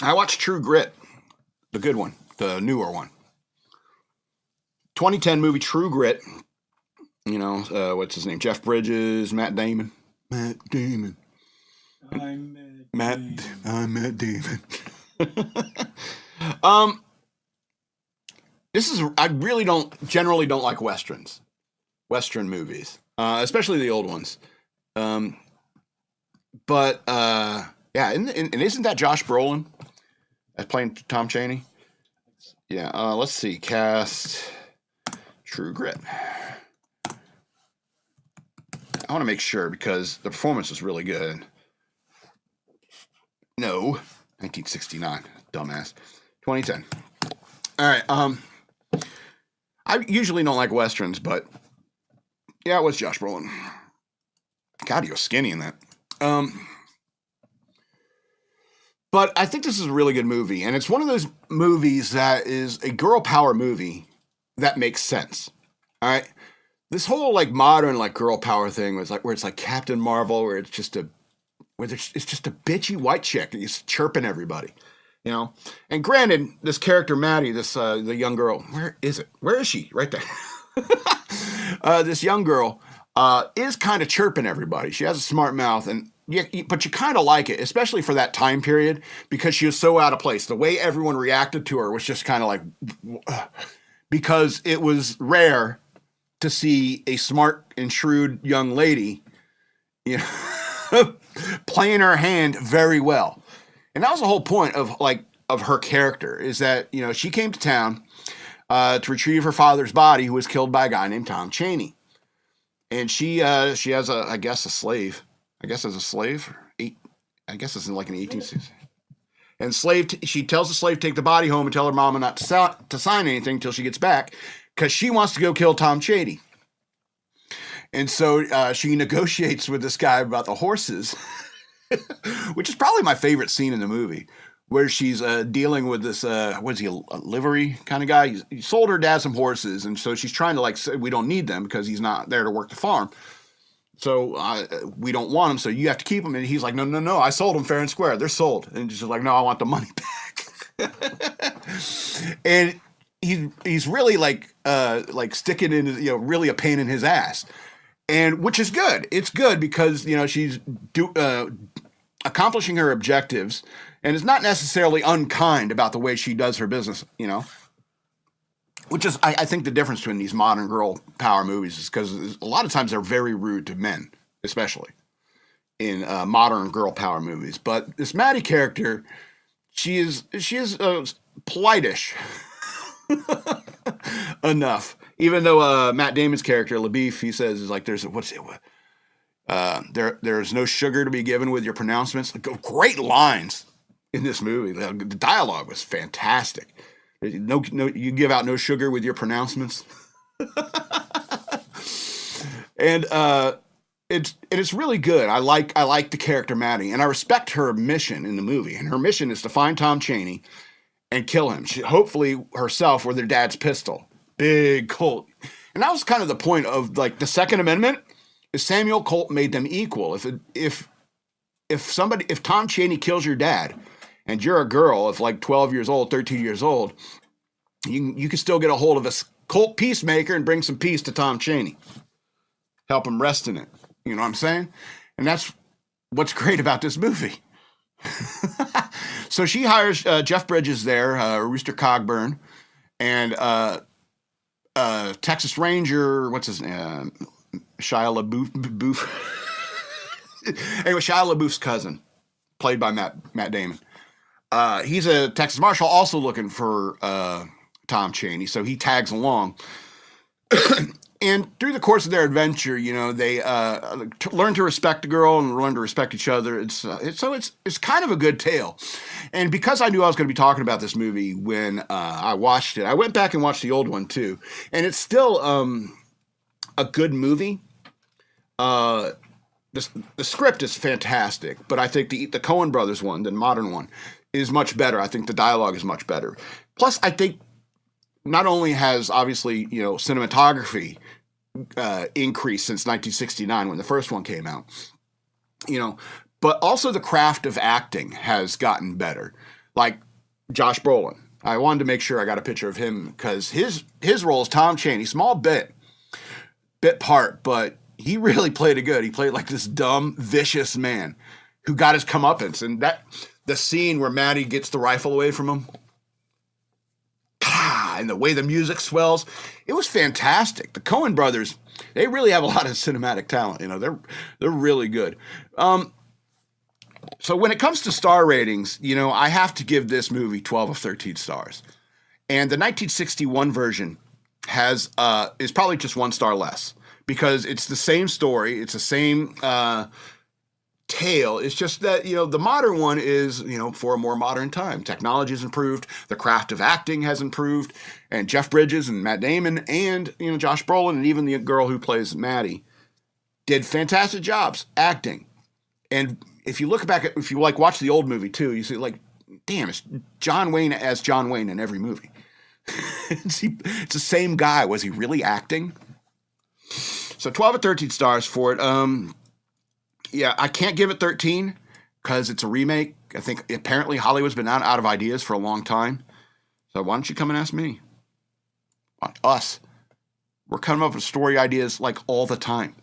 I watched True Grit, the good one, the newer one. 2010 movie True Grit. What's his name? Jeff Bridges, Matt Damon. Matt Damon. Matt. I'm Matt Damon. um, I really generally don't like Western movies, especially the old ones. But yeah, and isn't that Josh Brolin that's playing Tom Chaney? Yeah. Let's see, cast True Grit. I want to make sure because the performance was really good. No, 1969, dumbass. 2010. All right. I usually don't like Westerns, but yeah, it was Josh Brolin. God, he was skinny in that. But I think this is a really good movie, and it's one of those movies that is a girl power movie that makes sense. All right. This whole like modern like girl power thing was like where it's like Captain Marvel, where it's just a bitchy white chick and he's chirping everybody, you know. And granted, this character Maddie, the young girl, where is it? Where is she? Right there. This young girl is kind of chirping everybody. She has a smart mouth, but you kind of like it, especially for that time period because she was so out of place. The way everyone reacted to her was just kind of like because it was rare to see a smart and shrewd young lady, you know, playing her hand very well. And that was the whole point of her character is that, you know, she came to town to retrieve her father's body who was killed by a guy named Tom Chaney. And she has a slave. I guess as a slave. I guess it's in like an 1860s. And she tells the slave to take the body home and tell her mama not to sign anything until she gets back because she wants to go kill Tom Chaney. And so she negotiates with this guy about the horses, which is probably my favorite scene in the movie, where she's dealing with this, was he a livery kind of guy? He sold her dad some horses, and so she's trying to like say we don't need them because he's not there to work the farm. So we don't want them, so you have to keep them. And he's like, no, I sold them fair and square. They're sold. And she's like, no, I want the money back. And he's really like sticking in, you know, really a pain in his ass. And which is good. It's good because, you know, she's accomplishing her objectives and is not necessarily unkind about the way she does her business, you know. Which is, I think, the difference between these modern girl power movies is because a lot of times they're very rude to men, especially in modern girl power movies. But this Maddie character, she is polite-ish enough. Even though Matt Damon's character LaBeef, he says is like there's no sugar to be given with your pronouncements. Like, great lines in this movie. The dialogue was fantastic. No, you give out no sugar with your pronouncements. And it's really good. I like the character Maddie, and I respect her mission in the movie. And her mission is to find Tom Chaney and kill him. She, hopefully herself with her dad's pistol. Big Colt. And that was kind of the point of like the Second Amendment is Samuel Colt made them equal. If Tom Chaney kills your dad and you're a girl of like 12 years old, 13 years old, you can still get a hold of a Colt peacemaker and bring some peace to Tom Chaney. Help him rest in it. You know what I'm saying? And that's what's great about this movie. So she hires Jeff Bridges there, Rooster Cogburn, and Texas Ranger, what's his name? Shia LaBeouf. Anyway, Shia LaBeouf's cousin, played by Matt Damon. He's a Texas Marshal also looking for Tom Chaney, so he tags along. And through the course of their adventure, you know, they learn to respect the girl and learn to respect each other. It's kind of a good tale. And because I knew I was going to be talking about this movie when I watched it, I went back and watched the old one too. And it's still a good movie. The script is fantastic, but I think the Coen Brothers one, the modern one, is much better. I think the dialogue is much better. Plus, I think not only has obviously, you know, cinematography increased since 1969 when the first one came out, you know, but also the craft of acting has gotten better. like Josh Brolin. I wanted to make sure I got a picture of him because his role is Tom Chaney, small bit part, but he really played it good. He played like this dumb, vicious man who got his comeuppance. And the scene where Maddie gets the rifle away from him, and the way the music swells, it was fantastic. The Coen brothers, they really have a lot of cinematic talent. You know, they're really good. So when it comes to star ratings, you know, I have to give this movie 12 of 13 stars. And the 1961 version is probably just 1 star less because it's the same story. It's the same tale. It's just that, you know, the modern one is, you know, for a more modern time. Technology has improved. The craft of acting has improved. And Jeff Bridges and Matt Damon and, you know, Josh Brolin and even the girl who plays Maddie did fantastic jobs acting. And if you look back at, if you like watch the old movie too, you see like, damn, it's John Wayne as John Wayne in every movie. It's the same guy. Was he really acting? So 12 or 13 stars for it. Yeah, I can't give it 13 because it's a remake. I think apparently Hollywood's been out of ideas for a long time. So why don't you come and ask me? Us. We're coming up with story ideas like all the time.